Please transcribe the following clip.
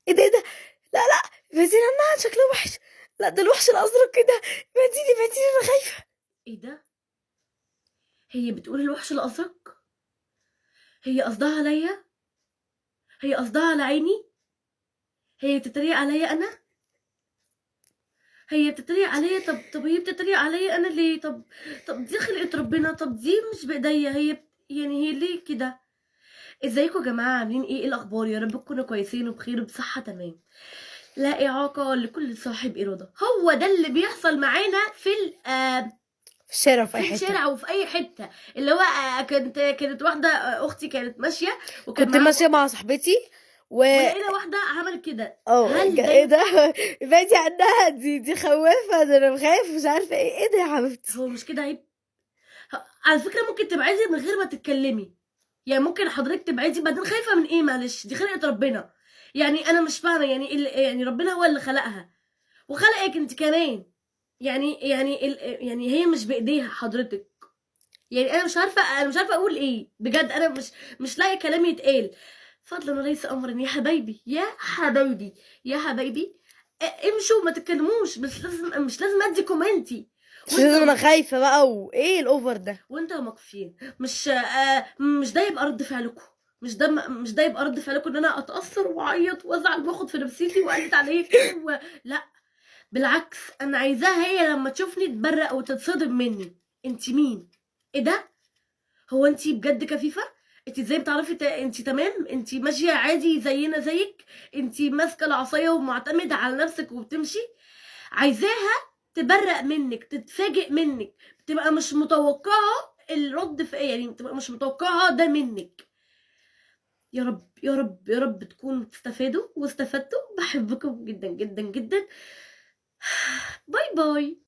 ايه ده ايه ده؟ لا لا، ابعديني عنها شكلها وحش. لا ده الوحش الازرق كده. ابعديني ابعديني، انا خايفه. ايه ده؟ هي بتقول الوحش الازرق؟ هي قصدها عليا؟ هي قصدها على عيني؟ هي بتتريق عليا انا؟ هي بتتريق عليا؟ طب هي بتتريق عليا انا ليه؟ طب دي خلقة ربنا، طب دي مش بايديا. يعني هي ليه كده؟ ازيكم يا جماعه؟ عاملين ايه؟ ايه الاخبار؟ يا رب تكونوا كويسين وبخير وبصحه تمام. لا اعاقه لكل صاحب اراده. هو ده اللي بيحصل معانا في الشارع في في اي حته. الشارع وفي اي حته. اللي هو كانت واحده اختي كانت ماشيه وكان كنت معاها ماشيه مع صاحبتي و ولقينا واحده عملت كده. هل ده ايه ده؟ ينفع؟ ابعدي عنها، دي خوافه، ده انا بخاف مش عارفه ايه ده يا حبيبتي. هو مش كده عيب؟ على فكره ممكن تبعدي من غير ما تتكلمي. يعني ممكن حضرتك تبعدي بعدين خايفه من ايه؟ معلش دي خلقه ربنا. يعني انا مش فاهمه يعني يعني ربنا هو اللي خلقها وخلقك انت كمان. يعني هي مش بايديها حضرتك. يعني انا مش عارفه اقول ايه بجد. انا مش لاقي كلام يتقال. فضلا وليس امرا يا حبايبي يا حبايبي يا حبايبي. امشوا ما تتكلموش. مش لازم ادي كومنتي. مش لازم، وانتوا انا خايفه بقى، وايه الاوفر ده؟ وانتوا مقفين. مش ده يبقى رد فعلكم. مش ده يبقى رد فعلكم ان انا اتاثر واعيط وازعل واخد في نفسيتي واقلت عليكم لا. بالعكس انا عايزاها هي لما تشوفني تبرق وتتصدم مني. انت مين؟ ايه ده؟ هو انت بجد كفيفه؟ انت ازاي بتعرفي انت تمام؟ انت ماشيه عادي زينا زيك؟ انت ماسكه العصايه ومعتمده على نفسك وبتمشي؟ عايزاها تبرق منك، تتفاجئ منك، بتبقى مش متوقعه الرد في ايه. يعني بتبقى مش متوقعه ده منك. يا رب يا رب يا رب تكونوا تستفادوا واستفدتوا. بحبكم جدا جدا جدا. باي باي.